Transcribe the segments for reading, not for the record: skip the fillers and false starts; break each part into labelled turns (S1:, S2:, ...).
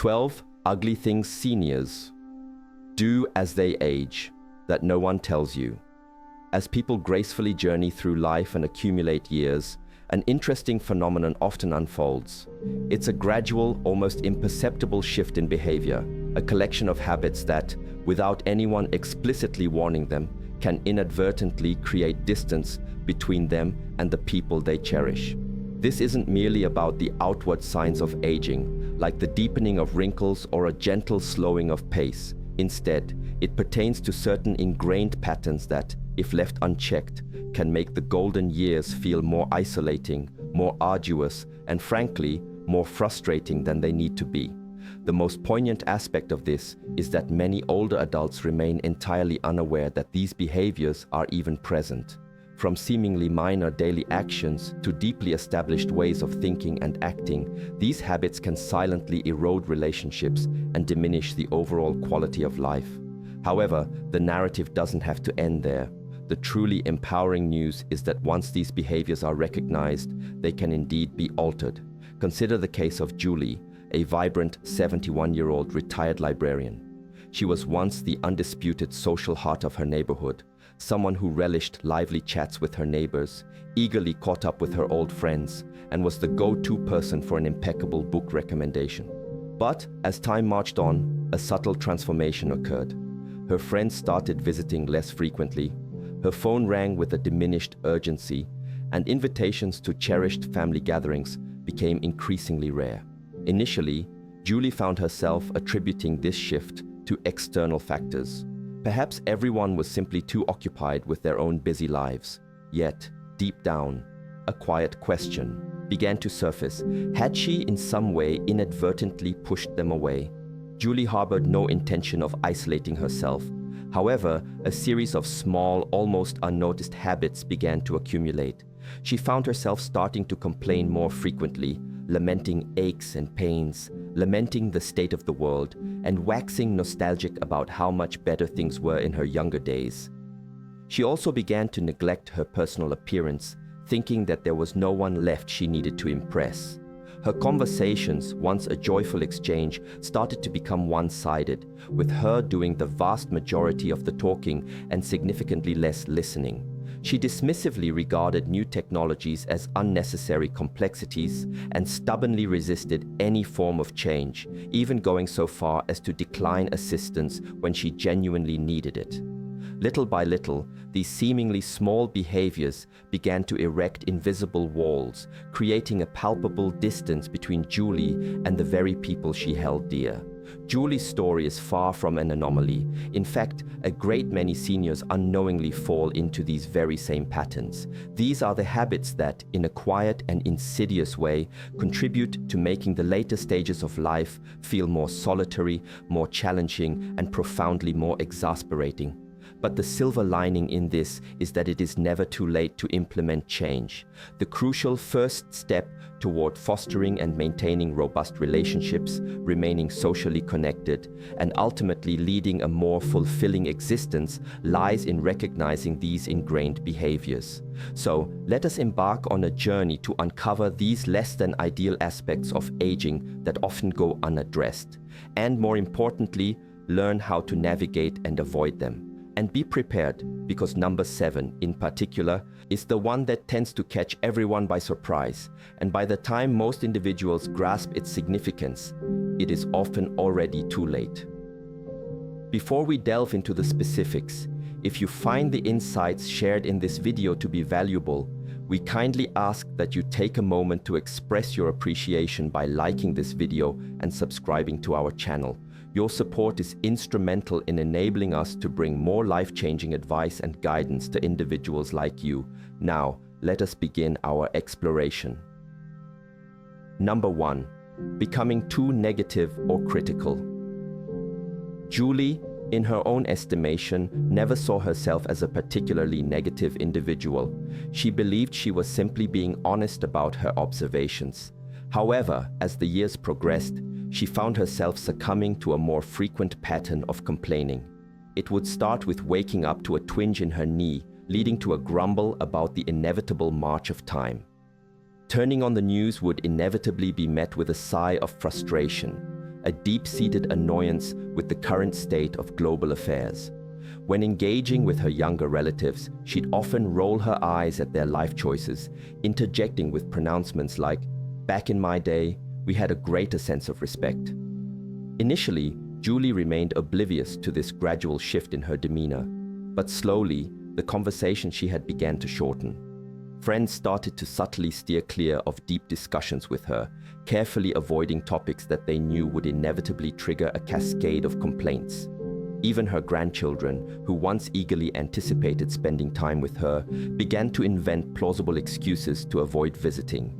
S1: 12 ugly things seniors do as they age that no one tells you. As people gracefully journey through life and accumulate years, an interesting phenomenon often unfolds. It's a gradual, almost imperceptible shift in behavior, a collection of habits that, without anyone explicitly warning them, can inadvertently create distance between them and the people they cherish. This isn't merely about the outward signs of aging, like the deepening of wrinkles or a gentle slowing of pace. Instead, it pertains to certain ingrained patterns that, if left unchecked, can make the golden years feel more isolating, more arduous, and frankly, more frustrating than they need to be. The most poignant aspect of this is that many older adults remain entirely unaware that these behaviors are even present. From seemingly minor daily actions to deeply established ways of thinking and acting, these habits can silently erode relationships and diminish the overall quality of life. However, the narrative doesn't have to end there. The truly empowering news is that once these behaviors are recognized, they can indeed be altered. Consider the case of Julie, a vibrant 71-year-old retired librarian. She was once the undisputed social heart of her neighborhood, someone who relished lively chats with her neighbors, eagerly caught up with her old friends, and was the go-to person for an impeccable book recommendation. But as time marched on, a subtle transformation occurred. Her friends started visiting less frequently, her phone rang with a diminished urgency, and invitations to cherished family gatherings became increasingly rare. Initially, Julie found herself attributing this shift to external factors. Perhaps everyone was simply too occupied with their own busy lives. Yet, deep down, a quiet question began to surface. Had she in some way inadvertently pushed them away? Julie harbored no intention of isolating herself. However, a series of small, almost unnoticed habits began to accumulate. She found herself starting to complain more frequently, lamenting aches and pains, lamenting the state of the world, and waxing nostalgic about how much better things were in her younger days. She also began to neglect her personal appearance, thinking that there was no one left she needed to impress. Her conversations, once a joyful exchange, started to become one-sided, with her doing the vast majority of the talking and significantly less listening. She dismissively regarded new technologies as unnecessary complexities and stubbornly resisted any form of change, even going so far as to decline assistance when she genuinely needed it. Little by little, these seemingly small behaviors began to erect invisible walls, creating a palpable distance between Julie and the very people she held dear. Julie's story is far from an anomaly. In fact, a great many seniors unknowingly fall into these very same patterns. These are the habits that, in a quiet and insidious way, contribute to making the later stages of life feel more solitary, more challenging, and profoundly more exasperating. But the silver lining in this is that it is never too late to implement change. The crucial first step toward fostering and maintaining robust relationships, remaining socially connected, and ultimately leading a more fulfilling existence lies in recognizing these ingrained behaviors. So, let us embark on a journey to uncover these less than ideal aspects of aging that often go unaddressed, and more importantly, learn how to navigate and avoid them. And be prepared, because number 7, in particular, is the one that tends to catch everyone by surprise, and by the time most individuals grasp its significance, it is often already too late. Before we delve into the specifics, if you find the insights shared in this video to be valuable, we kindly ask that you take a moment to express your appreciation by liking this video and subscribing to our channel. Your support is instrumental in enabling us to bring more life-changing advice and guidance to individuals like you. Now, let us begin our exploration. Number 1. Becoming too negative or critical. Julie, in her own estimation, never saw herself as a particularly negative individual. She believed she was simply being honest about her observations. However, as the years progressed, she found herself succumbing to a more frequent pattern of complaining. It would start with waking up to a twinge in her knee, leading to a grumble about the inevitable march of time. Turning on the news would inevitably be met with a sigh of frustration. a deep-seated annoyance with the current state of global affairs. When engaging with her younger relatives, she'd often roll her eyes at their life choices, interjecting with pronouncements like, "Back in my day, we had a greater sense of respect." Initially, Julie remained oblivious to this gradual shift in her demeanor, but slowly, the conversation she had began to shorten. Friends started to subtly steer clear of deep discussions with her, carefully avoiding topics that they knew would inevitably trigger a cascade of complaints. Even her grandchildren, who once eagerly anticipated spending time with her, began to invent plausible excuses to avoid visiting.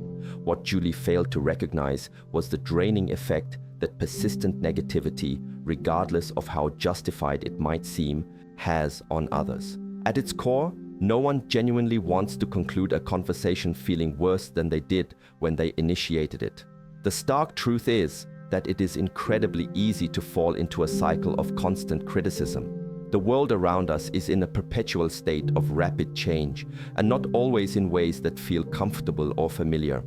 S1: What Julie failed to recognize was the draining effect that persistent negativity, regardless of how justified it might seem, has on others. At its core, no one genuinely wants to conclude a conversation feeling worse than they did when they initiated it. The stark truth is that it is incredibly easy to fall into a cycle of constant criticism. The world around us is in a perpetual state of rapid change, and not always in ways that feel comfortable or familiar.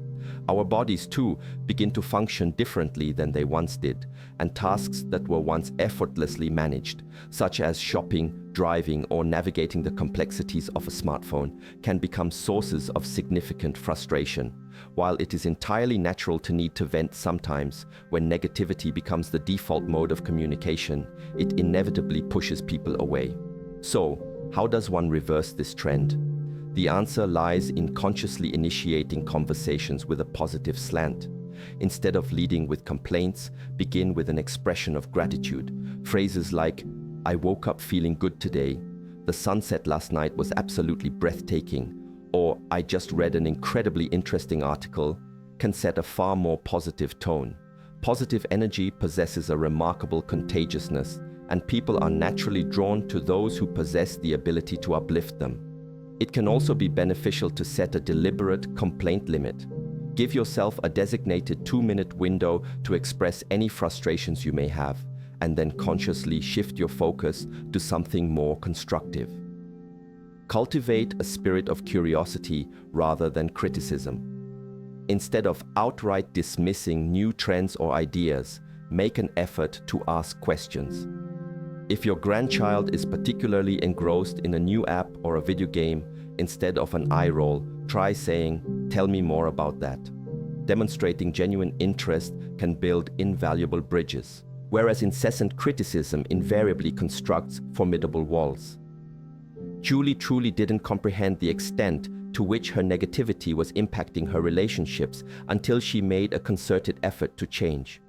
S1: Our bodies, too, begin to function differently than they once did, and tasks that were once effortlessly managed, such as shopping, driving, or navigating the complexities of a smartphone, can become sources of significant frustration. While it is entirely natural to need to vent sometimes, when negativity becomes the default mode of communication, it inevitably pushes people away. So, how does one reverse this trend? The answer lies in consciously initiating conversations with a positive slant. Instead of leading with complaints, begin with an expression of gratitude. Phrases like, "I woke up feeling good today," "The sunset last night was absolutely breathtaking," or "I just read an incredibly interesting article," can set a far more positive tone. Positive energy possesses a remarkable contagiousness, and people are naturally drawn to those who possess the ability to uplift them. It can also be beneficial to set a deliberate complaint limit. Give yourself a designated 2-minute window to express any frustrations you may have, and then consciously shift your focus to something more constructive. Cultivate a spirit of curiosity rather than criticism. Instead of outright dismissing new trends or ideas, make an effort to ask questions. If your grandchild is particularly engrossed in a new app or a video game, instead of an eye roll, try saying, "Tell me more about that." Demonstrating genuine interest can build invaluable bridges, whereas incessant criticism invariably constructs formidable walls. Julie truly didn't comprehend the extent to which her negativity was impacting her relationships until she made a concerted effort to change.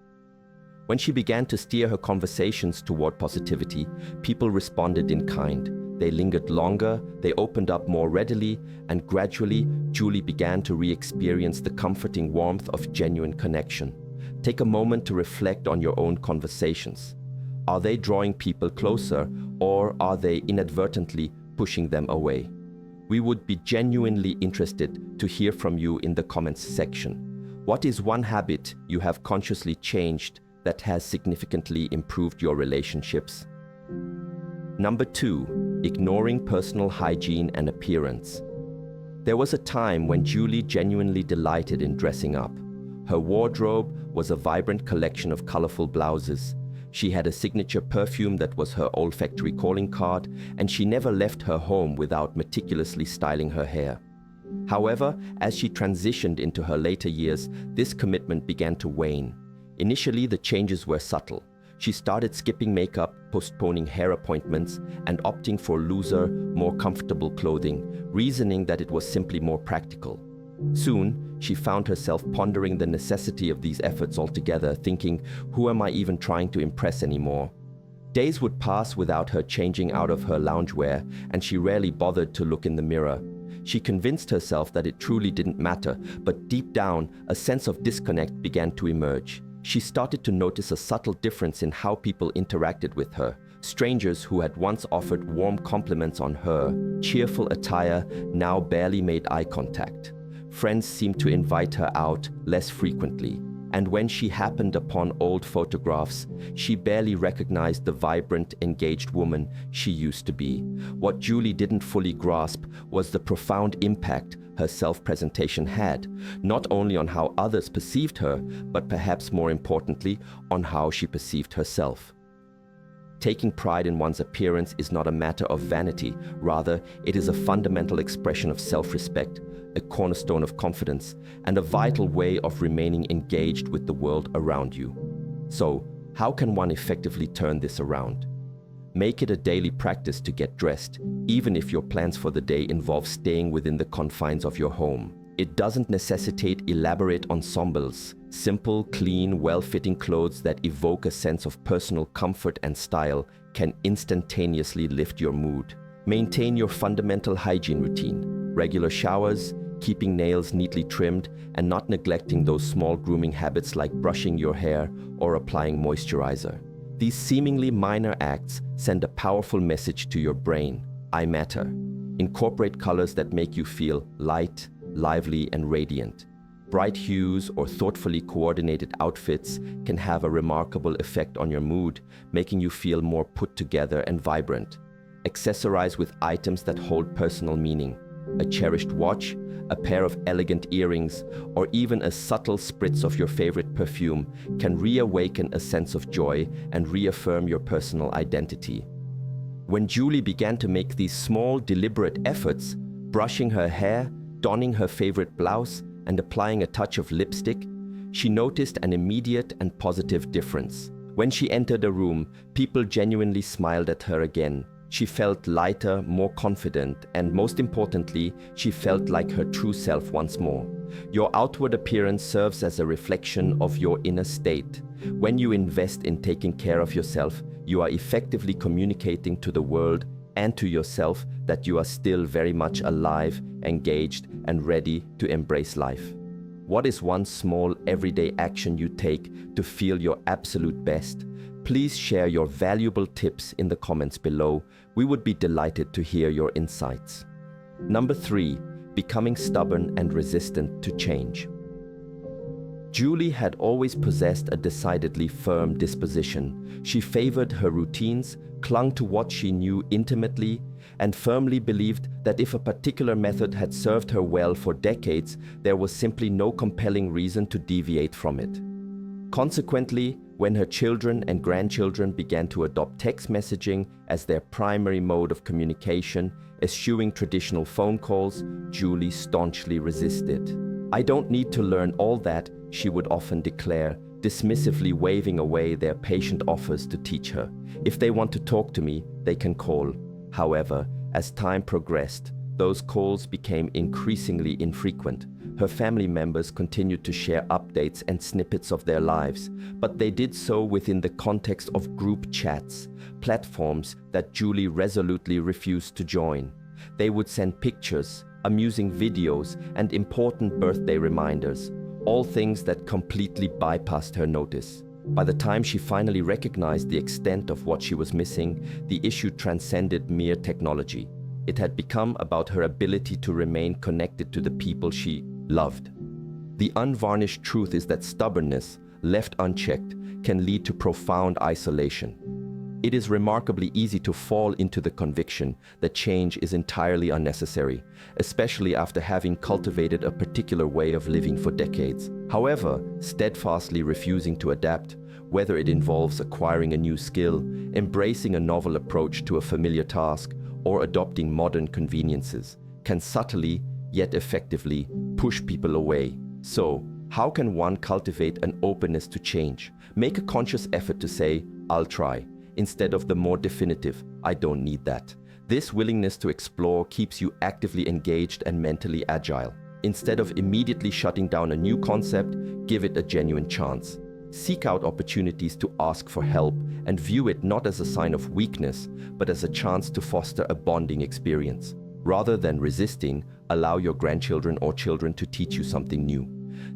S1: When she began to steer her conversations toward positivity, people responded in kind. They lingered longer, they opened up more readily, and gradually, Julie began to re-experience the comforting warmth of genuine connection. Take a moment to reflect on your own conversations. Are they drawing people closer, or are they inadvertently pushing them away? We would be genuinely interested to hear from you in the comments section. What is one habit you have consciously changed that has significantly improved your relationships? Number 2, ignoring personal hygiene and appearance. There was a time when Julie genuinely delighted in dressing up. Her wardrobe was a vibrant collection of colorful blouses. She had a signature perfume that was her olfactory calling card, and she never left her home without meticulously styling her hair. However, as she transitioned into her later years, this commitment began to wane. Initially, the changes were subtle. She started skipping makeup, postponing hair appointments, and opting for looser, more comfortable clothing, reasoning that it was simply more practical. Soon, she found herself pondering the necessity of these efforts altogether, thinking, "Who am I even trying to impress anymore?" Days would pass without her changing out of her loungewear, and she rarely bothered to look in the mirror. She convinced herself that it truly didn't matter, but deep down, a sense of disconnect began to emerge. She started to notice a subtle difference in how people interacted with her. Strangers who had once offered warm compliments on her cheerful attire now barely made eye contact. Friends seemed to invite her out less frequently, and when she happened upon old photographs, she barely recognized the vibrant, engaged woman she used to be. What Julie didn't fully grasp was the profound impact her self-presentation had, not only on how others perceived her, but perhaps more importantly, on how she perceived herself. Taking pride in one's appearance is not a matter of vanity, rather, it is a fundamental expression of self-respect, a cornerstone of confidence, and a vital way of remaining engaged with the world around you. So, how can one effectively turn this around? Make it a daily practice to get dressed, even if your plans for the day involve staying within the confines of your home. It doesn't necessitate elaborate ensembles. Simple, clean, well-fitting clothes that evoke a sense of personal comfort and style can instantaneously lift your mood. Maintain your fundamental hygiene routine. Regular showers, keeping nails neatly trimmed, and not neglecting those small grooming habits like brushing your hair or applying moisturizer. These seemingly minor acts send a powerful message to your brain: I matter. Incorporate colors that make you feel light, lively, and radiant. Bright hues or thoughtfully coordinated outfits can have a remarkable effect on your mood, making you feel more put together and vibrant. Accessorize with items that hold personal meaning. A cherished watch, a pair of elegant earrings, or even a subtle spritz of your favorite perfume can reawaken a sense of joy and reaffirm your personal identity. When Julie began to make these small, deliberate efforts, brushing her hair, donning her favorite blouse, and applying a touch of lipstick, she noticed an immediate and positive difference. When she entered a room, people genuinely smiled at her again. She felt lighter, more confident, and most importantly, she felt like her true self once more. Your outward appearance serves as a reflection of your inner state. When you invest in taking care of yourself, you are effectively communicating to the world and to yourself that you are still very much alive, engaged, and ready to embrace life. What is one small everyday action you take to feel your absolute best? Please share your valuable tips in the comments below. We would be delighted to hear your insights. Number 3, becoming stubborn and resistant to change. Julie had always possessed a decidedly firm disposition. She favored her routines, clung to what she knew intimately, and firmly believed that if a particular method had served her well for decades, there was simply no compelling reason to deviate from it. Consequently, when her children and grandchildren began to adopt text messaging as their primary mode of communication, eschewing traditional phone calls, Julie staunchly resisted. "I don't need to learn all that," she would often declare, dismissively waving away their patient offers to teach her. "If they want to talk to me, they can call." However, as time progressed, those calls became increasingly infrequent. Her family members continued to share updates and snippets of their lives, but they did so within the context of group chats, platforms that Julie resolutely refused to join. They would send pictures, amusing videos, and important birthday reminders, all things that completely bypassed her notice. By the time she finally recognized the extent of what she was missing, the issue transcended mere technology. It had become about her ability to remain connected to the people she loved. The unvarnished truth is that stubbornness, left unchecked, can lead to profound isolation. It is remarkably easy to fall into the conviction that change is entirely unnecessary, especially after having cultivated a particular way of living for decades. However, steadfastly refusing to adapt, whether it involves acquiring a new skill, embracing a novel approach to a familiar task, or adopting modern conveniences, can subtly, yet effectively, push people away. So, how can one cultivate an openness to change? Make a conscious effort to say, "I'll try," instead of the more definitive, "I don't need that." This willingness to explore keeps you actively engaged and mentally agile. Instead of immediately shutting down a new concept, give it a genuine chance. Seek out opportunities to ask for help and view it not as a sign of weakness, but as a chance to foster a bonding experience. Rather than resisting, allow your grandchildren or children to teach you something new.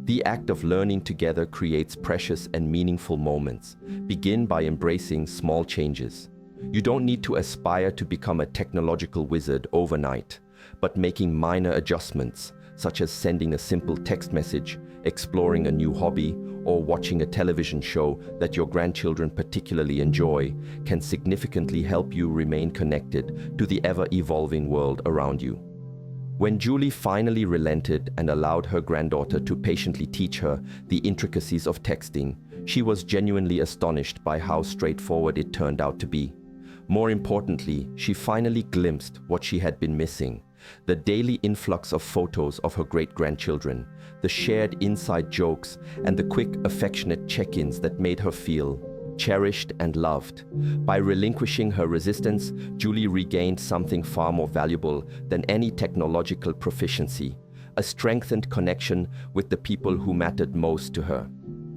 S1: The act of learning together creates precious and meaningful moments. Begin by embracing small changes. You don't need to aspire to become a technological wizard overnight, but making minor adjustments, such as sending a simple text message, exploring a new hobby, or watching a television show that your grandchildren particularly enjoy, can significantly help you remain connected to the ever-evolving world around you. When Julie finally relented and allowed her granddaughter to patiently teach her the intricacies of texting, she was genuinely astonished by how straightforward it turned out to be. More importantly, she finally glimpsed what she had been missing: the daily influx of photos of her great-grandchildren, the shared inside jokes, and the quick, affectionate check-ins that made her feel cherished and loved. By relinquishing her resistance, Julie regained something far more valuable than any technological proficiency: a strengthened connection with the people who mattered most to her.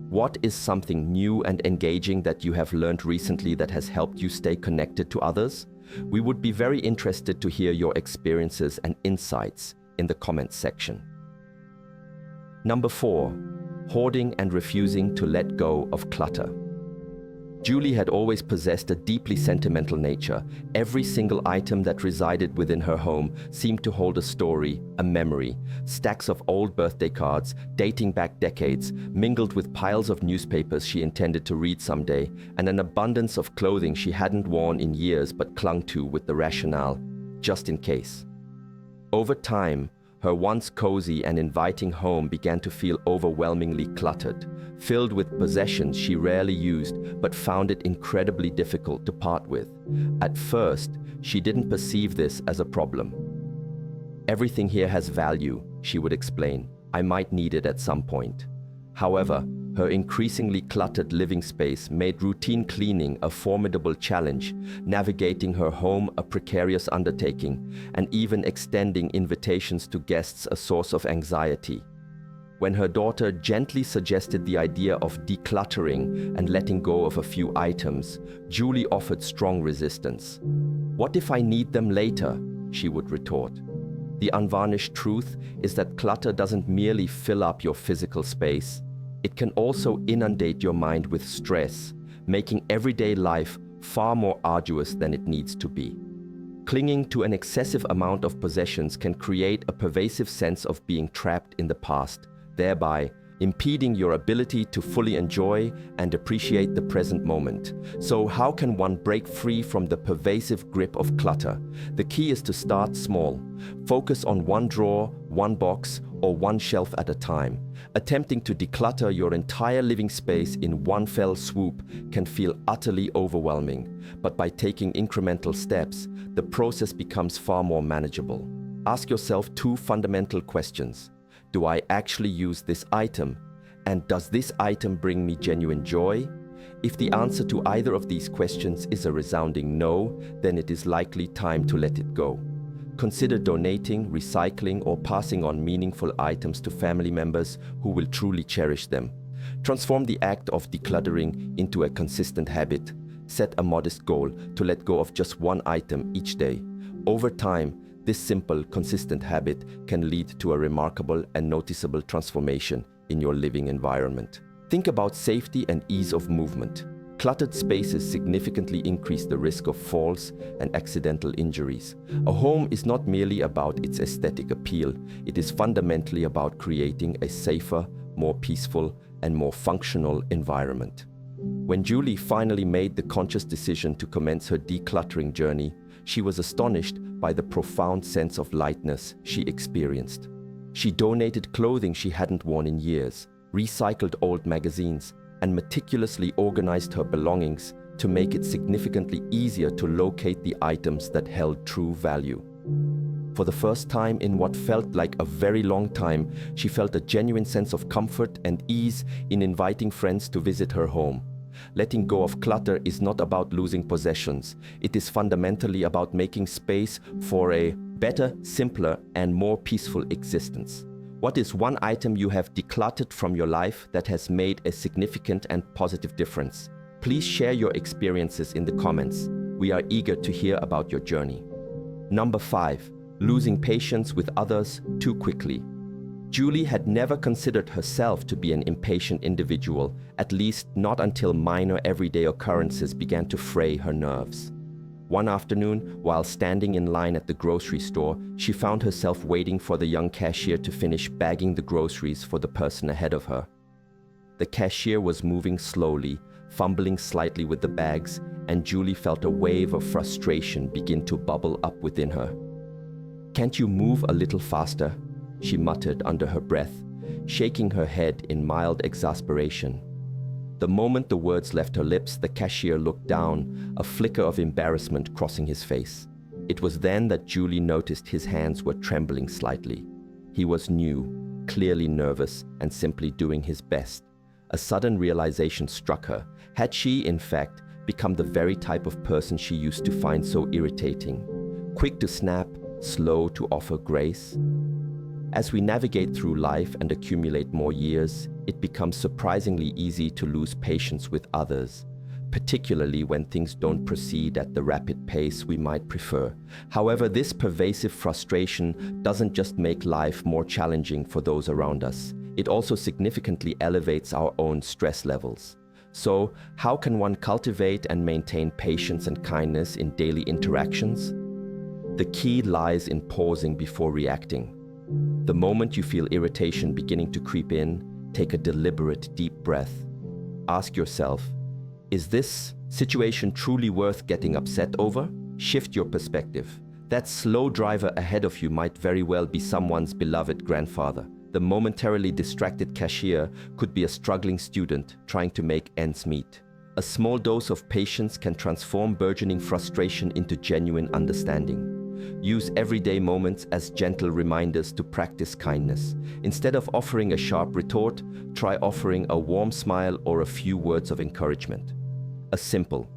S1: What is something new and engaging that you have learned recently that has helped you stay connected to others? We would be very interested to hear your experiences and insights in the comments section. Number 4. Hoarding and refusing to let go of clutter. Julie had always possessed a deeply sentimental nature. Every single item that resided within her home seemed to hold a story, a memory. Stacks of old birthday cards, dating back decades, mingled with piles of newspapers she intended to read someday, and an abundance of clothing she hadn't worn in years but clung to with the rationale, just in case. Over time, her once cozy and inviting home began to feel overwhelmingly cluttered, filled with possessions she rarely used but found it incredibly difficult to part with. At first, she didn't perceive this as a problem. "Everything here has value," she would explain. "I might need it at some point." However, her increasingly cluttered living space made routine cleaning a formidable challenge, navigating her home a precarious undertaking, and even extending invitations to guests a source of anxiety. When her daughter gently suggested the idea of decluttering and letting go of a few items, Julie offered strong resistance. "What if I need them later?" she would retort. The unvarnished truth is that clutter doesn't merely fill up your physical space. It can also inundate your mind with stress, making everyday life far more arduous than it needs to be. Clinging to an excessive amount of possessions can create a pervasive sense of being trapped in the past, thereby impeding your ability to fully enjoy and appreciate the present moment. So how can one break free from the pervasive grip of clutter? The key is to start small. Focus on one drawer, one box, or one shelf at a time. Attempting to declutter your entire living space in one fell swoop can feel utterly overwhelming, but by taking incremental steps, the process becomes far more manageable. Ask yourself 2 fundamental questions. Do I actually use this item? And does this item bring me genuine joy? If the answer to either of these questions is a resounding no, then it is likely time to let it go. Consider donating, recycling, or passing on meaningful items to family members who will truly cherish them. Transform the act of decluttering into a consistent habit. Set a modest goal to let go of just one item each day. Over time, this simple, consistent habit can lead to a remarkable and noticeable transformation in your living environment. Think about safety and ease of movement. Cluttered spaces significantly increase the risk of falls and accidental injuries. A home is not merely about its aesthetic appeal, it is fundamentally about creating a safer, more peaceful, and more functional environment. When Julie finally made the conscious decision to commence her decluttering journey, she was astonished by the profound sense of lightness she experienced. She donated clothing she hadn't worn in years, recycled old magazines, and meticulously organized her belongings to make it significantly easier to locate the items that held true value. For the first time in what felt like a very long time, she felt a genuine sense of comfort and ease in inviting friends to visit her home. Letting go of clutter is not about losing possessions. It is fundamentally about making space for a better, simpler, and more peaceful existence. What is one item you have decluttered from your life that has made a significant and positive difference? Please share your experiences in the comments. We are eager to hear about your journey. Number 5. Losing patience with others too quickly. Julie had never considered herself to be an impatient individual, at least not until minor everyday occurrences began to fray her nerves. One afternoon, while standing in line at the grocery store, she found herself waiting for the young cashier to finish bagging the groceries for the person ahead of her. The cashier was moving slowly, fumbling slightly with the bags, and Julie felt a wave of frustration begin to bubble up within her. "Can't you move a little faster?" she muttered under her breath, shaking her head in mild exasperation. The moment the words left her lips, the cashier looked down, a flicker of embarrassment crossing his face. It was then that Julie noticed his hands were trembling slightly. He was new, clearly nervous, and simply doing his best. A sudden realization struck her. Had she, in fact, become the very type of person she used to find so irritating? Quick to snap, slow to offer grace? As we navigate through life and accumulate more years, it becomes surprisingly easy to lose patience with others, particularly when things don't proceed at the rapid pace we might prefer. However, this pervasive frustration doesn't just make life more challenging for those around us. It also significantly elevates our own stress levels. So, how can one cultivate and maintain patience and kindness in daily interactions? The key lies in pausing before reacting. The moment you feel irritation beginning to creep in, take a deliberate, deep breath. Ask yourself, is this situation truly worth getting upset over? Shift your perspective. That slow driver ahead of you might very well be someone's beloved grandfather. The momentarily distracted cashier could be a struggling student trying to make ends meet. A small dose of patience can transform burgeoning frustration into genuine understanding. Use everyday moments as gentle reminders to practice kindness. Instead of offering a sharp retort, try offering a warm smile or a few words of encouragement. A simple,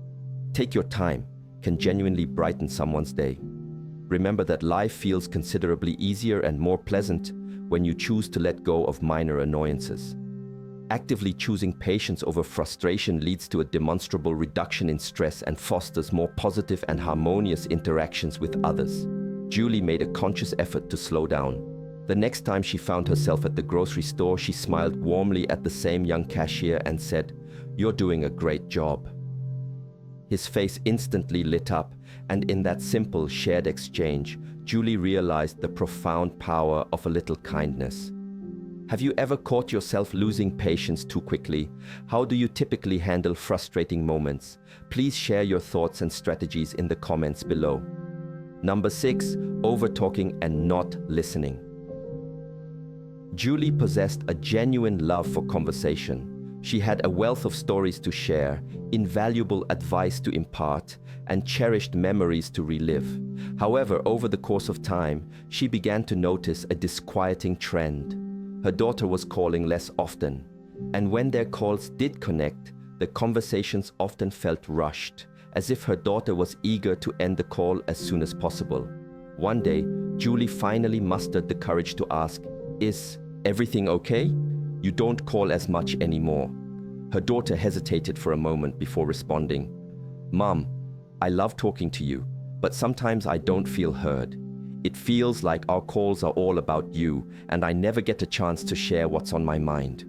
S1: "Take your time," can genuinely brighten someone's day. Remember that life feels considerably easier and more pleasant when you choose to let go of minor annoyances. Actively choosing patience over frustration leads to a demonstrable reduction in stress and fosters more positive and harmonious interactions with others. Julie made a conscious effort to slow down. The next time she found herself at the grocery store, she smiled warmly at the same young cashier and said, "You're doing a great job." His face instantly lit up, and in that simple, shared exchange, Julie realized the profound power of a little kindness. Have you ever caught yourself losing patience too quickly? How do you typically handle frustrating moments? Please share your thoughts and strategies in the comments below. Number 6, over-talking and not listening. Julie possessed a genuine love for conversation. She had a wealth of stories to share, invaluable advice to impart, and cherished memories to relive. However, over the course of time, she began to notice a disquieting trend. Her daughter was calling less often, and when their calls did connect, the conversations often felt rushed, as if her daughter was eager to end the call as soon as possible. One day, Julie finally mustered the courage to ask, "Is everything okay? You don't call as much anymore." Her daughter hesitated for a moment before responding, "Mom, I love talking to you, but sometimes I don't feel heard. It feels like our calls are all about you, and I never get a chance to share what's on my mind."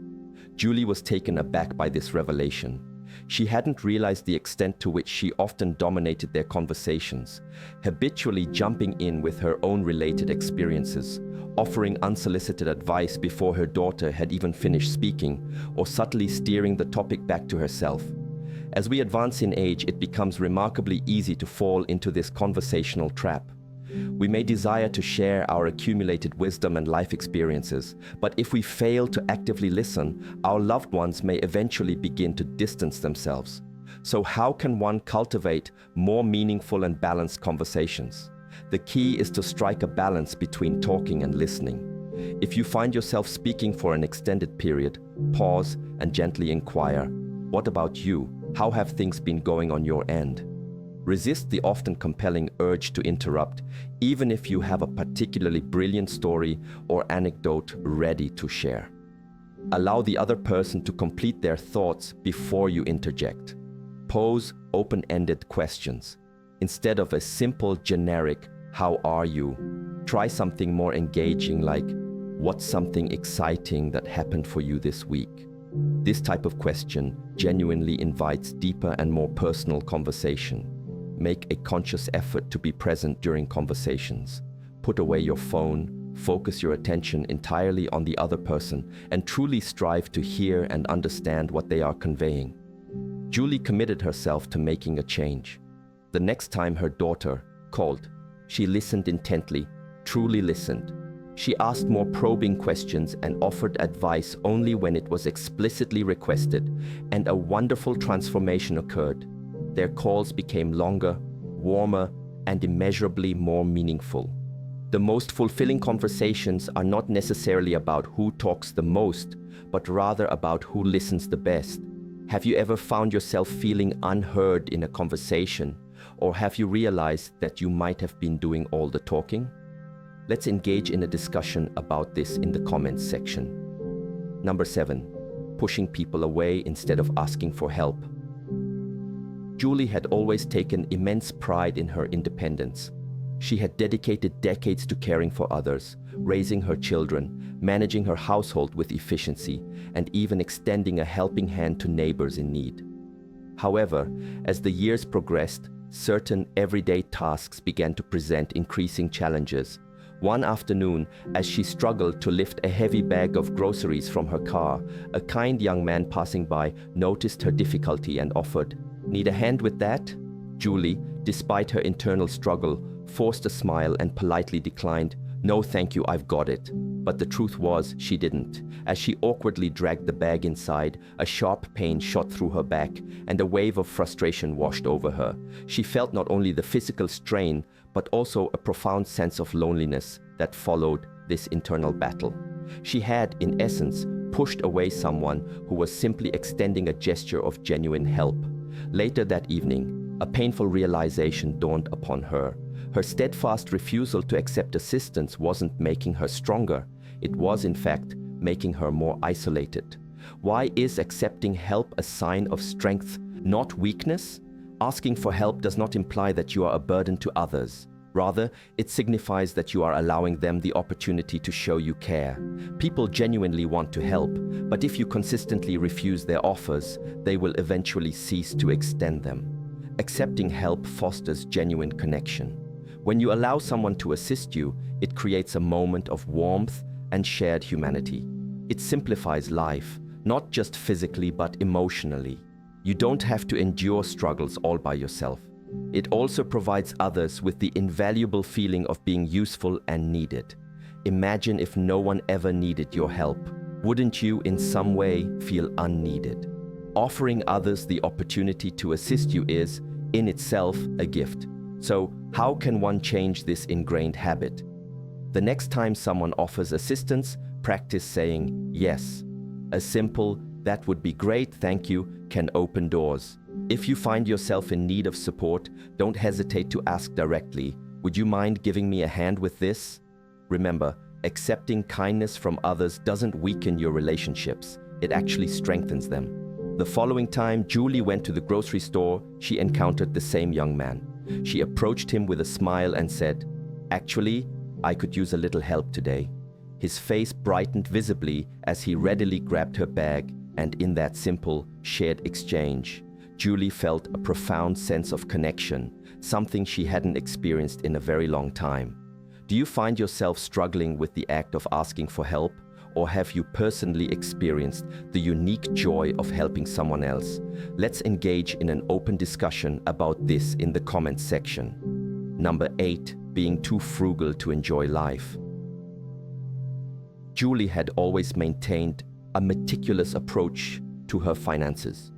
S1: Julie was taken aback by this revelation. She hadn't realized the extent to which she often dominated their conversations, habitually jumping in with her own related experiences, offering unsolicited advice before her daughter had even finished speaking, or subtly steering the topic back to herself. As we advance in age, it becomes remarkably easy to fall into this conversational trap. We may desire to share our accumulated wisdom and life experiences, but if we fail to actively listen, our loved ones may eventually begin to distance themselves. So how can one cultivate more meaningful and balanced conversations? The key is to strike a balance between talking and listening. If you find yourself speaking for an extended period, pause and gently inquire, "What about you? How have things been going on your end?" Resist the often compelling urge to interrupt, even if you have a particularly brilliant story or anecdote ready to share. Allow the other person to complete their thoughts before you interject. Pose open-ended questions. Instead of a simple, generic, "How are you?" try something more engaging like, "What's something exciting that happened for you this week?" This type of question genuinely invites deeper and more personal conversation. Make a conscious effort to be present during conversations. Put away your phone, focus your attention entirely on the other person, and truly strive to hear and understand what they are conveying. Julie committed herself to making a change. The next time her daughter called, she listened intently, truly listened. She asked more probing questions and offered advice only when it was explicitly requested, and a wonderful transformation occurred. Their calls became longer, warmer, and immeasurably more meaningful. The most fulfilling conversations are not necessarily about who talks the most, but rather about who listens the best. Have you ever found yourself feeling unheard in a conversation, or have you realized that you might have been doing all the talking? Let's engage in a discussion about this in the comments section. Number 7, pushing people away instead of asking for help. Julie had always taken immense pride in her independence. She had dedicated decades to caring for others, raising her children, managing her household with efficiency, and even extending a helping hand to neighbors in need. However, as the years progressed, certain everyday tasks began to present increasing challenges. One afternoon, as she struggled to lift a heavy bag of groceries from her car, a kind young man passing by noticed her difficulty and offered, "Need a hand with that?" Julie, despite her internal struggle, forced a smile and politely declined, "No thank you, I've got it." But the truth was, she didn't. As she awkwardly dragged the bag inside, a sharp pain shot through her back, and a wave of frustration washed over her. She felt not only the physical strain, but also a profound sense of loneliness that followed this internal battle. She had, in essence, pushed away someone who was simply extending a gesture of genuine help. Later that evening, a painful realization dawned upon her. Her steadfast refusal to accept assistance wasn't making her stronger. It was, in fact, making her more isolated. Why is accepting help a sign of strength, not weakness? Asking for help does not imply that you are a burden to others. Rather, it signifies that you are allowing them the opportunity to show you care. People genuinely want to help, but if you consistently refuse their offers, they will eventually cease to extend them. Accepting help fosters genuine connection. When you allow someone to assist you, it creates a moment of warmth and shared humanity. It simplifies life, not just physically but emotionally. You don't have to endure struggles all by yourself. It also provides others with the invaluable feeling of being useful and needed. Imagine if no one ever needed your help. Wouldn't you in some way feel unneeded? Offering others the opportunity to assist you is, in itself, a gift. So, how can one change this ingrained habit? The next time someone offers assistance, practice saying yes. A simple, "That would be great, thank you," can open doors. If you find yourself in need of support, don't hesitate to ask directly, "Would you mind giving me a hand with this?" Remember, accepting kindness from others doesn't weaken your relationships, it actually strengthens them. The following time Julie went to the grocery store, she encountered the same young man. She approached him with a smile and said, "Actually, I could use a little help today." His face brightened visibly as he readily grabbed her bag, and in that simple, shared exchange, Julie felt a profound sense of connection, something she hadn't experienced in a very long time. Do you find yourself struggling with the act of asking for help, or have you personally experienced the unique joy of helping someone else? Let's engage in an open discussion about this in the comments section. Number 8, being too frugal to enjoy life. Julie had always maintained a meticulous approach to her finances.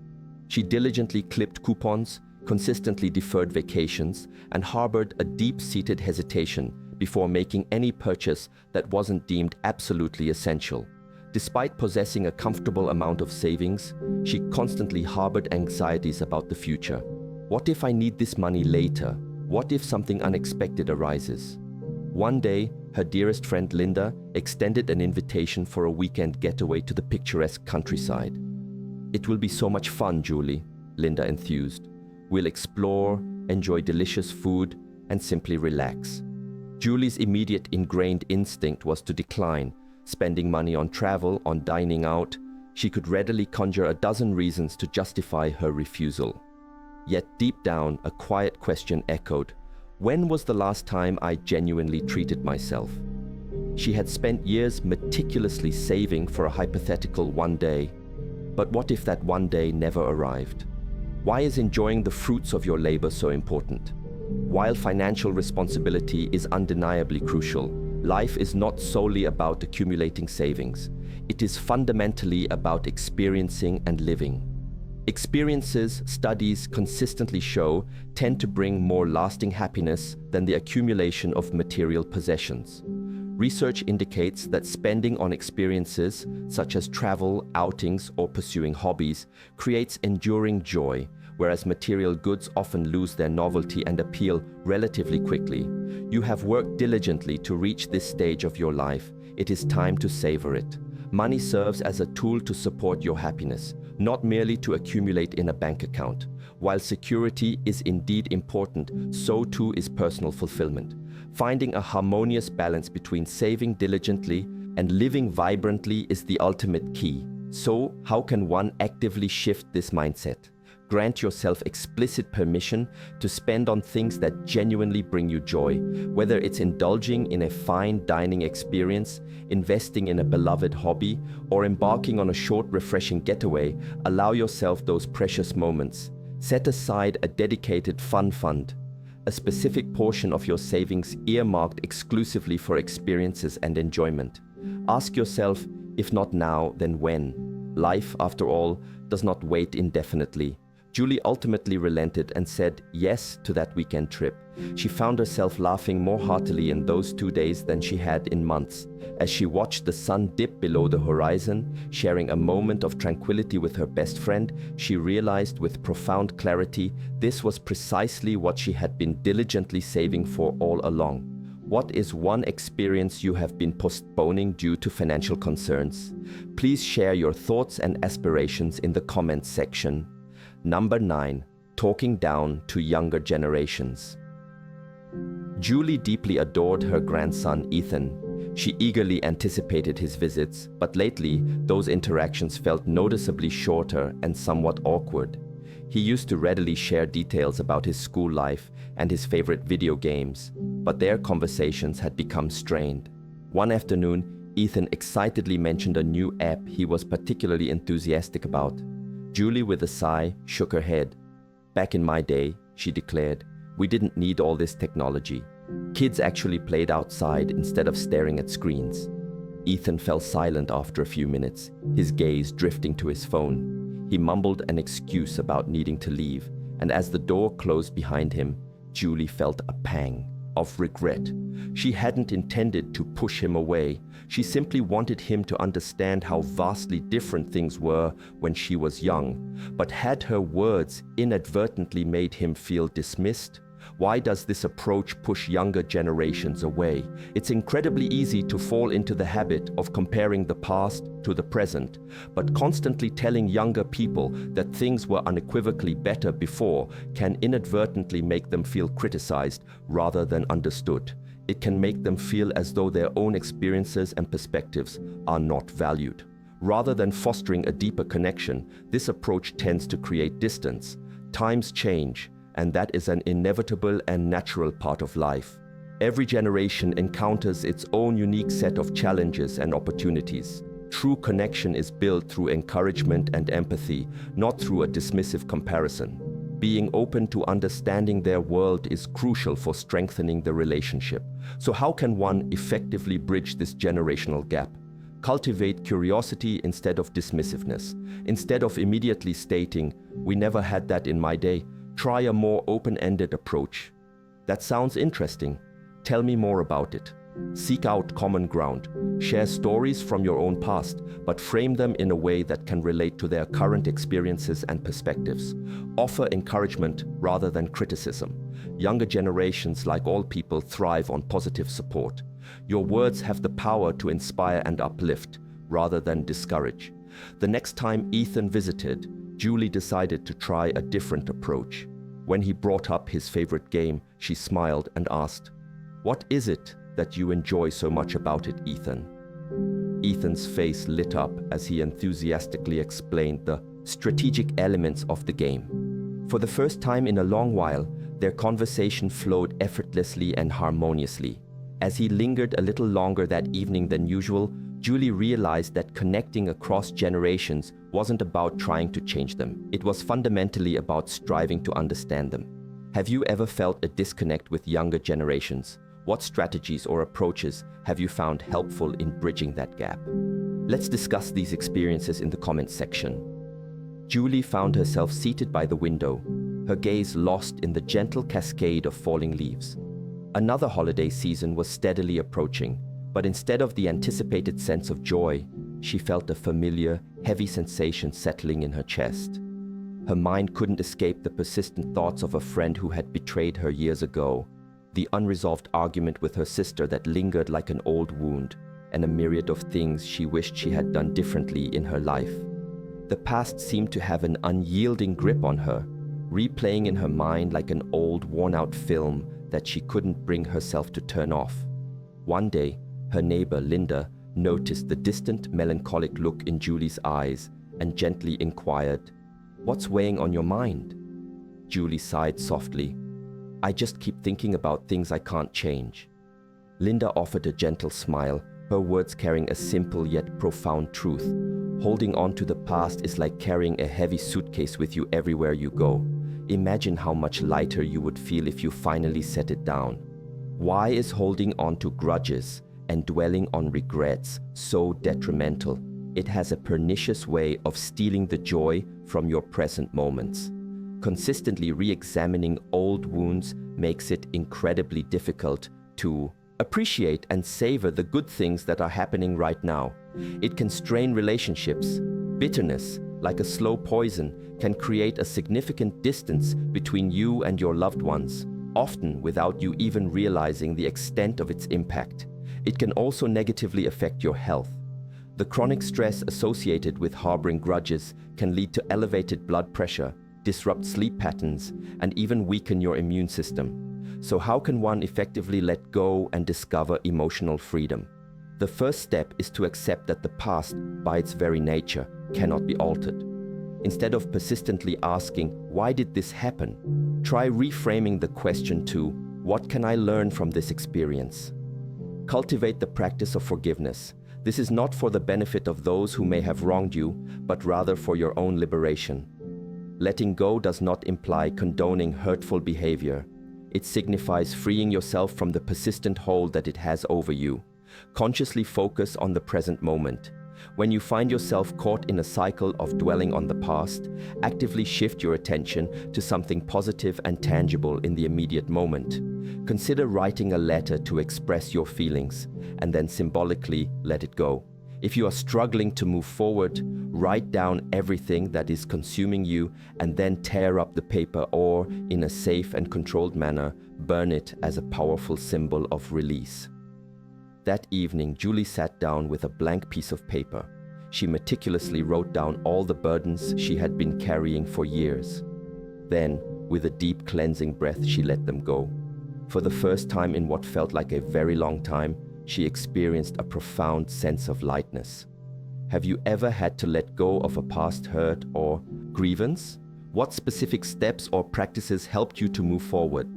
S1: She diligently clipped coupons, consistently deferred vacations, and harbored a deep-seated hesitation before making any purchase that wasn't deemed absolutely essential. Despite possessing a comfortable amount of savings, she constantly harbored anxieties about the future. What if I need this money later? What if something unexpected arises? One day, her dearest friend Linda extended an invitation for a weekend getaway to the picturesque countryside. "It will be so much fun, Julie," Linda enthused. "We'll explore, enjoy delicious food, and simply relax." Julie's immediate ingrained instinct was to decline. Spending money on travel, on dining out, she could readily conjure a dozen reasons to justify her refusal. Yet deep down, a quiet question echoed, "When was the last time I genuinely treated myself?" She had spent years meticulously saving for a hypothetical one day. But what if that one day never arrived? Why is enjoying the fruits of your labor so important? While financial responsibility is undeniably crucial, Life is not solely about accumulating savings. It is fundamentally about experiencing and living. Experiences, studies consistently show, tend to bring more lasting happiness than the accumulation of material possessions. Research indicates that spending on experiences, such as travel, outings, or pursuing hobbies, creates enduring joy, whereas material goods often lose their novelty and appeal relatively quickly. You have worked diligently to reach this stage of your life. It is time to savor it. Money serves as a tool to support your happiness, not merely to accumulate in a bank account. While security is indeed important, so too is personal fulfillment. Finding a harmonious balance between saving diligently and living vibrantly is the ultimate key. So, how can one actively shift this mindset? Grant yourself explicit permission to spend on things that genuinely bring you joy, whether it's indulging in a fine dining experience, investing in a beloved hobby, or embarking on a short, refreshing getaway. Allow yourself those precious moments. Set aside a dedicated fun fund, a specific portion of your savings earmarked exclusively for experiences and enjoyment. Ask yourself, if not now, then when? Life, after all, does not wait indefinitely. Julie ultimately relented and said yes to that weekend trip. She found herself laughing more heartily in those 2 days than she had in months. As she watched the sun dip below the horizon, sharing a moment of tranquility with her best friend, she realized with profound clarity this was precisely what she had been diligently saving for all along. What is one experience you have been postponing due to financial concerns? Please share your thoughts and aspirations in the comments section. Number 9. Talking down to younger generations. Julie deeply adored her grandson, Ethan. She eagerly anticipated his visits, but lately, those interactions felt noticeably shorter and somewhat awkward. He used to readily share details about his school life and his favorite video games, but their conversations had become strained. One afternoon, Ethan excitedly mentioned a new app he was particularly enthusiastic about. Julie, with a sigh, shook her head. "Back in my day," she declared, "we didn't need all this technology. Kids actually played outside instead of staring at screens." Ethan fell silent after a few minutes, his gaze drifting to his phone. He mumbled an excuse about needing to leave, and as the door closed behind him, Julie felt a pang of regret. She hadn't intended to push him away. She simply wanted him to understand how vastly different things were when she was young. But had her words inadvertently made him feel dismissed? Why does this approach push younger generations away? It's incredibly easy to fall into the habit of comparing the past to the present, but constantly telling younger people that things were unequivocally better before can inadvertently make them feel criticized rather than understood. It can make them feel as though their own experiences and perspectives are not valued. Rather than fostering a deeper connection, this approach tends to create distance. Times change, and that is an inevitable and natural part of life. Every generation encounters its own unique set of challenges and opportunities. True connection is built through encouragement and empathy, not through a dismissive comparison. Being open to understanding their world is crucial for strengthening the relationship. So how can one effectively bridge this generational gap? Cultivate curiosity instead of dismissiveness. Instead of immediately stating, "We never had that in my day," try a more open-ended approach. "That sounds interesting. Tell me more about it." Seek out common ground. Share stories from your own past, but frame them in a way that can relate to their current experiences and perspectives. Offer encouragement rather than criticism. Younger generations, like all people, thrive on positive support. Your words have the power to inspire and uplift, rather than discourage. The next time Ethan visited, Julie decided to try a different approach. When he brought up his favorite game, she smiled and asked, "What is it that you enjoy so much about it, Ethan?" Ethan's face lit up as he enthusiastically explained the strategic elements of the game. For the first time in a long while, their conversation flowed effortlessly and harmoniously. As he lingered a little longer that evening than usual, Julie realized that connecting across generations wasn't about trying to change them. It was fundamentally about striving to understand them. Have you ever felt a disconnect with younger generations? What strategies or approaches have you found helpful in bridging that gap? Let's discuss these experiences in the comments section. Julie found herself seated by the window, her gaze lost in the gentle cascade of falling leaves. Another holiday season was steadily approaching, but instead of the anticipated sense of joy, she felt a familiar, heavy sensation settling in her chest. Her mind couldn't escape the persistent thoughts of a friend who had betrayed her years ago, the unresolved argument with her sister that lingered like an old wound, and a myriad of things she wished she had done differently in her life. The past seemed to have an unyielding grip on her, replaying in her mind like an old, worn-out film that she couldn't bring herself to turn off. One day, her neighbor, Linda, noticed the distant, melancholic look in Julie's eyes and gently inquired, "What's weighing on your mind?" Julie sighed softly. "I just keep thinking about things I can't change." Linda offered a gentle smile, her words carrying a simple yet profound truth. Holding on to the past is like carrying a heavy suitcase with you everywhere you go. Imagine how much lighter you would feel if you finally set it down. Why is holding on to grudges and dwelling on regrets so detrimental? It has a pernicious way of stealing the joy from your present moments. Consistently re-examining old wounds makes it incredibly difficult to appreciate and savor the good things that are happening right now. It can strain relationships. Bitterness, like a slow poison, can create a significant distance between you and your loved ones, often without you even realizing the extent of its impact. It can also negatively affect your health. The chronic stress associated with harboring grudges can lead to elevated blood pressure, disrupt sleep patterns, and even weaken your immune system. So how can one effectively let go and discover emotional freedom? The first step is to accept that the past, by its very nature, cannot be altered. Instead of persistently asking, "Why did this happen?" try reframing the question to, "What can I learn from this experience?" Cultivate the practice of forgiveness. This is not for the benefit of those who may have wronged you, but rather for your own liberation. Letting go does not imply condoning hurtful behavior. It signifies freeing yourself from the persistent hold that it has over you. Consciously focus on the present moment. When you find yourself caught in a cycle of dwelling on the past, actively shift your attention to something positive and tangible in the immediate moment. Consider writing a letter to express your feelings, and then symbolically let it go. If you are struggling to move forward, write down everything that is consuming you and then tear up the paper or, in a safe and controlled manner, burn it as a powerful symbol of release. That evening, Julie sat down with a blank piece of paper. She meticulously wrote down all the burdens she had been carrying for years. Then, with a deep cleansing breath, she let them go. For the first time in what felt like a very long time, she experienced a profound sense of lightness. Have you ever had to let go of a past hurt or grievance? What specific steps or practices helped you to move forward?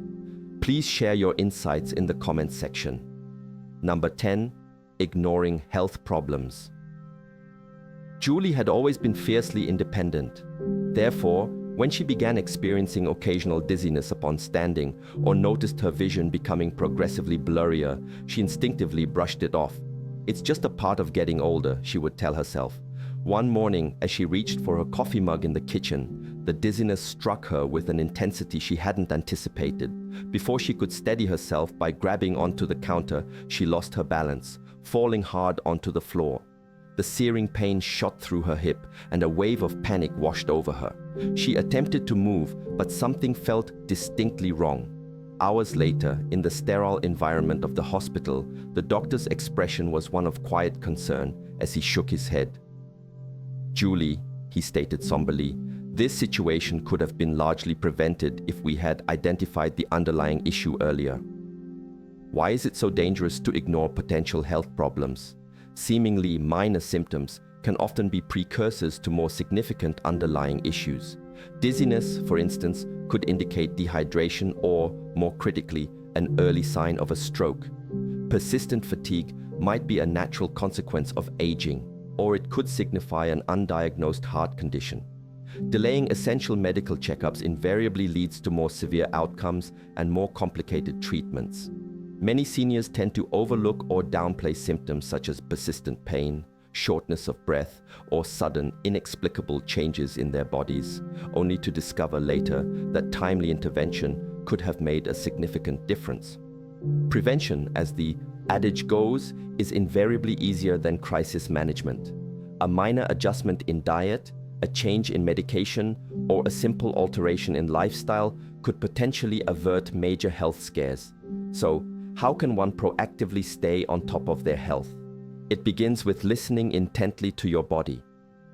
S1: Please share your insights in the comments section. Number 10. Ignoring health problems. Julie had always been fiercely independent. Therefore, when she began experiencing occasional dizziness upon standing or noticed her vision becoming progressively blurrier, she instinctively brushed it off. "It's just a part of getting older," she would tell herself. One morning, as she reached for her coffee mug in the kitchen, the dizziness struck her with an intensity she hadn't anticipated. Before she could steady herself by grabbing onto the counter, she lost her balance, falling hard onto the floor. The searing pain shot through her hip, and a wave of panic washed over her. She attempted to move, but something felt distinctly wrong. Hours later, in the sterile environment of the hospital, the doctor's expression was one of quiet concern as he shook his head. "Julie," he stated somberly, "this situation could have been largely prevented if we had identified the underlying issue earlier." Why is it so dangerous to ignore potential health problems? Seemingly minor symptoms can often be precursors to more significant underlying issues. Dizziness, for instance, could indicate dehydration or, more critically, an early sign of a stroke. Persistent fatigue might be a natural consequence of aging, or it could signify an undiagnosed heart condition. Delaying essential medical checkups invariably leads to more severe outcomes and more complicated treatments. Many seniors tend to overlook or downplay symptoms such as persistent pain, shortness of breath, or sudden, inexplicable changes in their bodies, only to discover later that timely intervention could have made a significant difference. Prevention, as the adage goes, is invariably easier than crisis management. A minor adjustment in diet, a change in medication, or a simple alteration in lifestyle could potentially avert major health scares. So, how can one proactively stay on top of their health? It begins with listening intently to your body.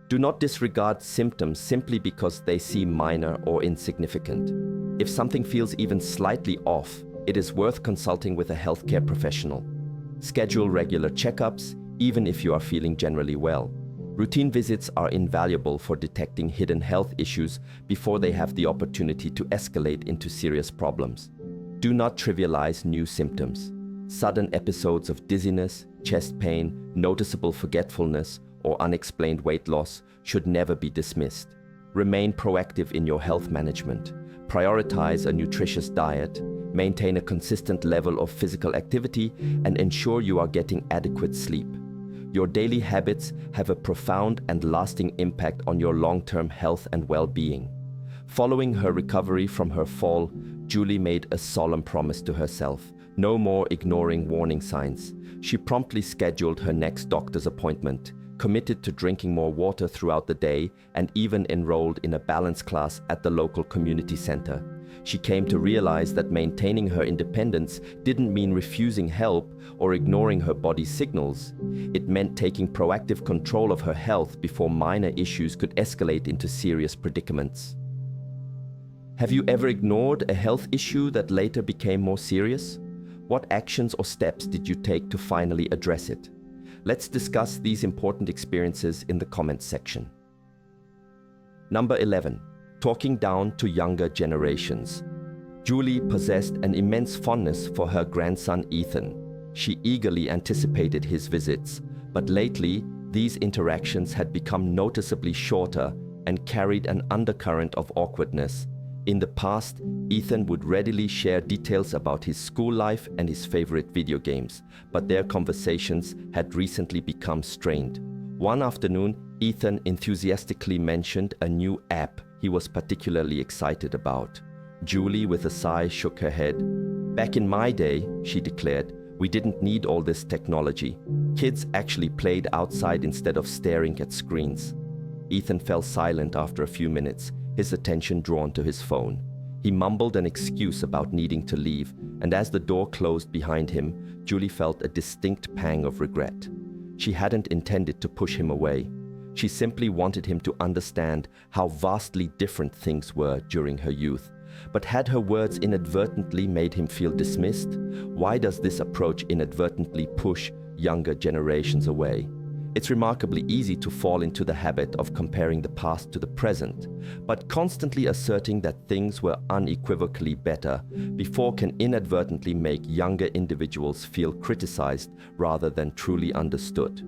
S1: Do not disregard symptoms simply because they seem minor or insignificant. If something feels even slightly off, it is worth consulting with a healthcare professional. Schedule regular checkups, even if you are feeling generally well. Routine visits are invaluable for detecting hidden health issues before they have the opportunity to escalate into serious problems. Do not trivialize new symptoms. Sudden episodes of dizziness, chest pain, noticeable forgetfulness, or unexplained weight loss should never be dismissed. Remain proactive in your health management. Prioritize a nutritious diet, maintain a consistent level of physical activity, and ensure you are getting adequate sleep. Your daily habits have a profound and lasting impact on your long-term health and well-being. Following her recovery from her fall, Julie made a solemn promise to herself: no more ignoring warning signs. She promptly scheduled her next doctor's appointment, committed to drinking more water throughout the day, and even enrolled in a balance class at the local community center. She came to realize that maintaining her independence didn't mean refusing help or ignoring her body's signals. It meant taking proactive control of her health before minor issues could escalate into serious predicaments. Have you ever ignored a health issue that later became more serious? What actions or steps did you take to finally address it? Let's discuss these important experiences in the comments section. Number 11. Talking down to younger generations. Julie possessed an immense fondness for her grandson Ethan. She eagerly anticipated his visits, but lately these interactions had become noticeably shorter and carried an undercurrent of awkwardness. In the past, Ethan would readily share details about his school life and his favorite video games, but their conversations had recently become strained. One afternoon, Ethan enthusiastically mentioned a new app he was particularly excited about. Julie, with a sigh, shook her head. "Back in my day," she declared, "we didn't need all this technology. Kids actually played outside instead of staring at screens." Ethan fell silent after a few minutes, his attention drawn to his phone. He mumbled an excuse about needing to leave, and as the door closed behind him, Julie felt a distinct pang of regret. She hadn't intended to push him away. She simply wanted him to understand how vastly different things were during her youth. But had her words inadvertently made him feel dismissed? Why does this approach inadvertently push younger generations away? It's remarkably easy to fall into the habit of comparing the past to the present, but constantly asserting that things were unequivocally better before can inadvertently make younger individuals feel criticized rather than truly understood.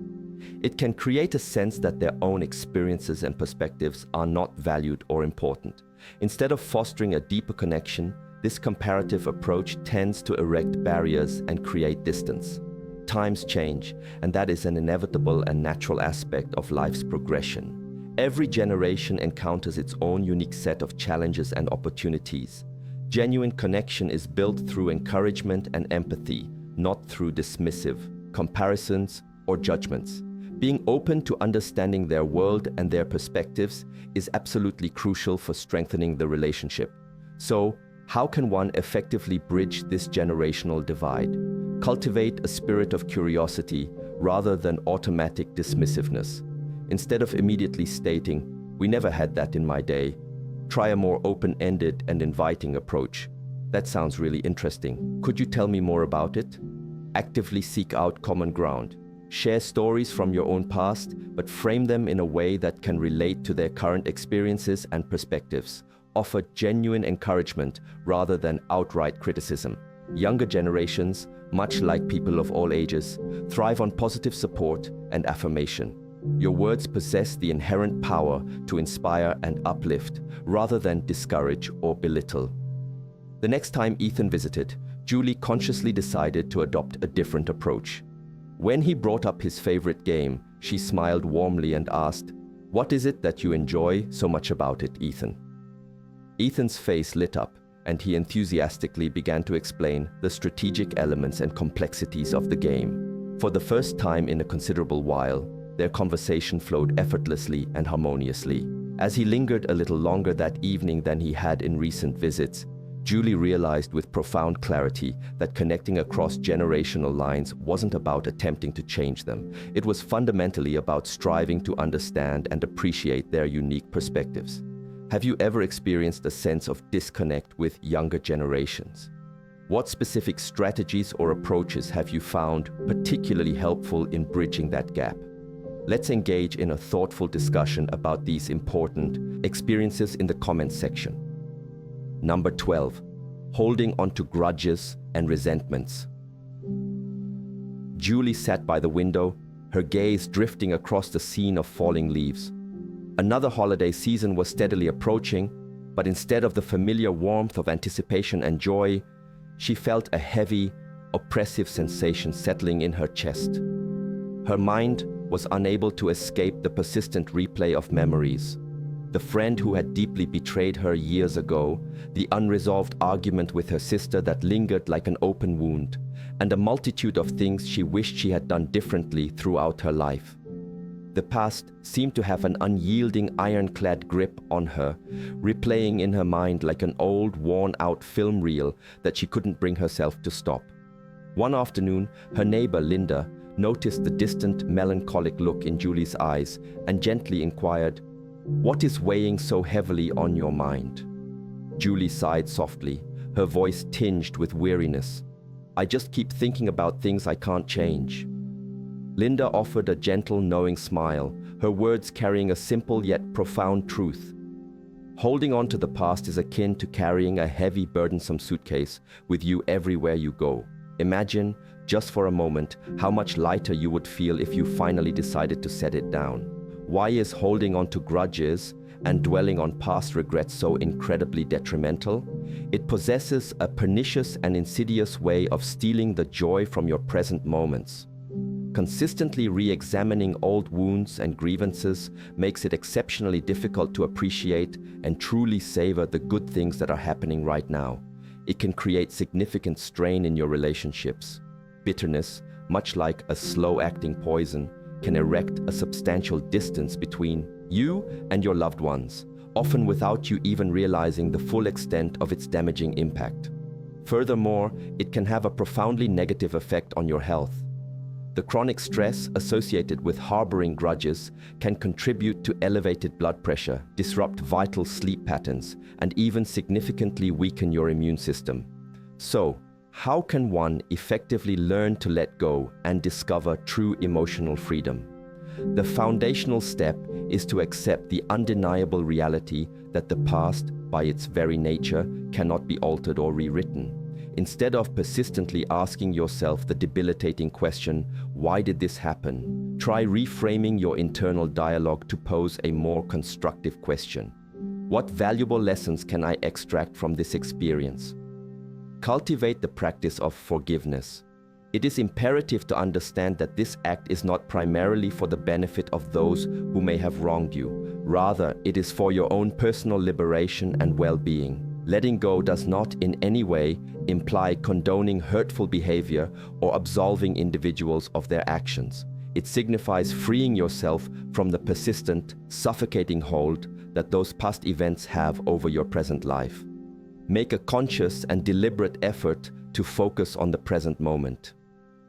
S1: It can create a sense that their own experiences and perspectives are not valued or important. Instead of fostering a deeper connection, this comparative approach tends to erect barriers and create distance. Times change, and that is an inevitable and natural aspect of life's progression. Every generation encounters its own unique set of challenges and opportunities. Genuine connection is built through encouragement and empathy, not through dismissive comparisons or judgments. Being open to understanding their world and their perspectives is absolutely crucial for strengthening the relationship. So, how can one effectively bridge this generational divide? Cultivate a spirit of curiosity rather than automatic dismissiveness. Instead of immediately stating, "We never had that in my day," try a more open-ended and inviting approach. "That sounds really interesting. Could you tell me more about it?" Actively seek out common ground. Share stories from your own past, but frame them in a way that can relate to their current experiences and perspectives. Offer genuine encouragement rather than outright criticism. Younger generations, much like people of all ages, thrive on positive support and affirmation. Your words possess the inherent power to inspire and uplift, rather than discourage or belittle. The next time Ethan visited, Julie consciously decided to adopt a different approach. When he brought up his favorite game, she smiled warmly and asked, "What is it that you enjoy so much about it, Ethan?" Ethan's face lit up, and he enthusiastically began to explain the strategic elements and complexities of the game. For the first time in a considerable while, their conversation flowed effortlessly and harmoniously. As he lingered a little longer that evening than he had in recent visits, Julie realized with profound clarity that connecting across generational lines wasn't about attempting to change them. It was fundamentally about striving to understand and appreciate their unique perspectives. Have you ever experienced a sense of disconnect with younger generations? What specific strategies or approaches have you found particularly helpful in bridging that gap? Let's engage in a thoughtful discussion about these important experiences in the comments section. Number 12, holding on to grudges and resentments. Julie sat by the window, her gaze drifting across the scene of falling leaves. Another holiday season was steadily approaching, but instead of the familiar warmth of anticipation and joy, she felt a heavy, oppressive sensation settling in her chest. Her mind was unable to escape the persistent replay of memories. The friend who had deeply betrayed her years ago, the unresolved argument with her sister that lingered like an open wound, and a multitude of things she wished she had done differently throughout her life. The past seemed to have an unyielding ironclad grip on her, replaying in her mind like an old, worn-out film reel that she couldn't bring herself to stop. One afternoon, her neighbor, Linda, noticed the distant, melancholic look in Julie's eyes and gently inquired, "What is weighing so heavily on your mind?" Julie sighed softly, her voice tinged with weariness. "I just keep thinking about things I can't change." Linda offered a gentle, knowing smile, her words carrying a simple yet profound truth. Holding on to the past is akin to carrying a heavy, burdensome suitcase with you everywhere you go. Imagine, just for a moment, how much lighter you would feel if you finally decided to set it down. Why is holding on to grudges and dwelling on past regrets so incredibly detrimental? It possesses a pernicious and insidious way of stealing the joy from your present moments. Consistently re-examining old wounds and grievances makes it exceptionally difficult to appreciate and truly savor the good things that are happening right now. It can create significant strain in your relationships. Bitterness, much like a slow-acting poison, can erect a substantial distance between you and your loved ones, often without you even realizing the full extent of its damaging impact. Furthermore, it can have a profoundly negative effect on your health. The chronic stress associated with harboring grudges can contribute to elevated blood pressure, disrupt vital sleep patterns, and even significantly weaken your immune system. So, how can one effectively learn to let go and discover true emotional freedom? The foundational step is to accept the undeniable reality that the past, by its very nature, cannot be altered or rewritten. Instead of persistently asking yourself the debilitating question, "Why did this happen?" try reframing your internal dialogue to pose a more constructive question. What valuable lessons can I extract from this experience? Cultivate the practice of forgiveness. It is imperative to understand that this act is not primarily for the benefit of those who may have wronged you. Rather, it is for your own personal liberation and well-being. Letting go does not in any way imply condoning hurtful behavior or absolving individuals of their actions. It signifies freeing yourself from the persistent, suffocating hold that those past events have over your present life. Make a conscious and deliberate effort to focus on the present moment.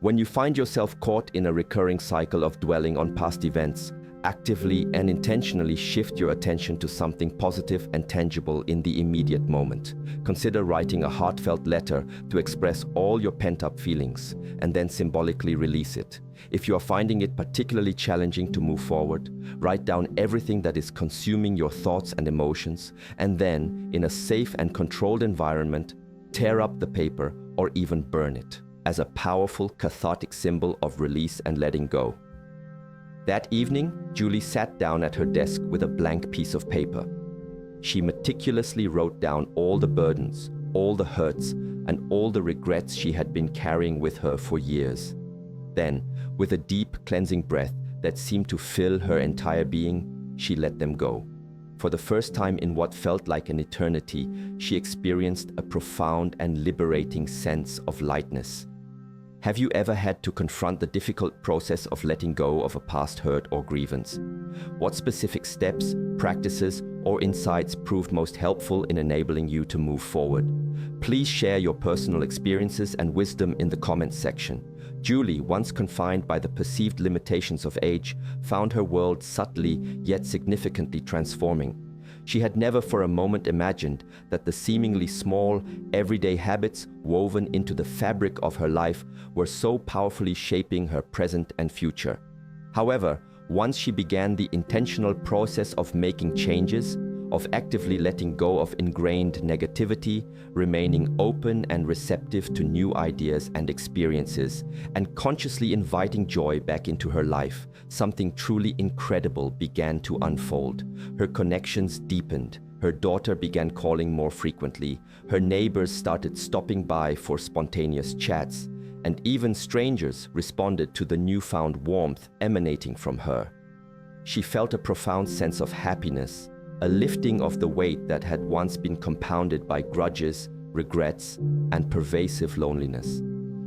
S1: When you find yourself caught in a recurring cycle of dwelling on past events, actively and intentionally shift your attention to something positive and tangible in the immediate moment. Consider writing a heartfelt letter to express all your pent-up feelings, and then symbolically release it. If you are finding it particularly challenging to move forward, write down everything that is consuming your thoughts and emotions, and then, in a safe and controlled environment, tear up the paper or even burn it, as a powerful cathartic symbol of release and letting go. That evening, Julie sat down at her desk with a blank piece of paper. She meticulously wrote down all the burdens, all the hurts, and all the regrets she had been carrying with her for years. Then, with a deep, cleansing breath that seemed to fill her entire being, she let them go. For the first time in what felt like an eternity, she experienced a profound and liberating sense of lightness. Have you ever had to confront the difficult process of letting go of a past hurt or grievance? What specific steps, practices, or insights proved most helpful in enabling you to move forward? Please share your personal experiences and wisdom in the comments section. Julie, once confined by the perceived limitations of age, found her world subtly yet significantly transforming. She had never for a moment imagined that the seemingly small, everyday habits woven into the fabric of her life were so powerfully shaping her present and future. However, once she began the intentional process of making changes, of actively letting go of ingrained negativity, remaining open and receptive to new ideas and experiences, and consciously inviting joy back into her life, something truly incredible began to unfold. Her connections deepened. Her daughter began calling more frequently. Her neighbors started stopping by for spontaneous chats, and even strangers responded to the newfound warmth emanating from her. She felt a profound sense of happiness, a lifting of the weight that had once been compounded by grudges, regrets, and pervasive loneliness.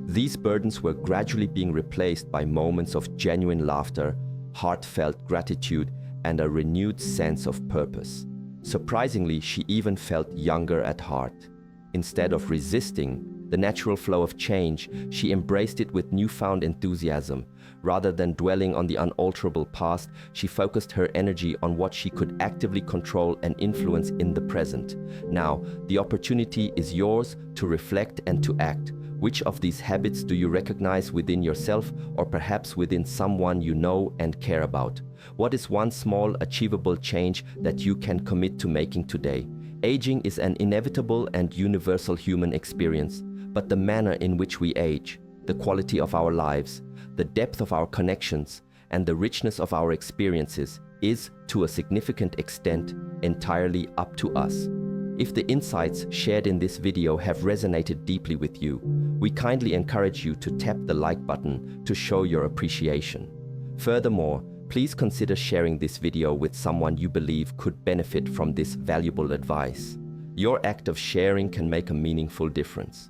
S1: These burdens were gradually being replaced by moments of genuine laughter, heartfelt gratitude, and a renewed sense of purpose. Surprisingly, she even felt younger at heart. Instead of resisting the natural flow of change, she embraced it with newfound enthusiasm. Rather than dwelling on the unalterable past, she focused her energy on what she could actively control and influence in the present. Now, the opportunity is yours to reflect and to act. Which of these habits do you recognize within yourself, or perhaps within someone you know and care about? What is one small, achievable change that you can commit to making today? Aging is an inevitable and universal human experience, but the manner in which we age, the quality of our lives, the depth of our connections, and the richness of our experiences is, to a significant extent, entirely up to us. If the insights shared in this video have resonated deeply with you, we kindly encourage you to tap the like button to show your appreciation. Furthermore, please consider sharing this video with someone you believe could benefit from this valuable advice. Your act of sharing can make a meaningful difference.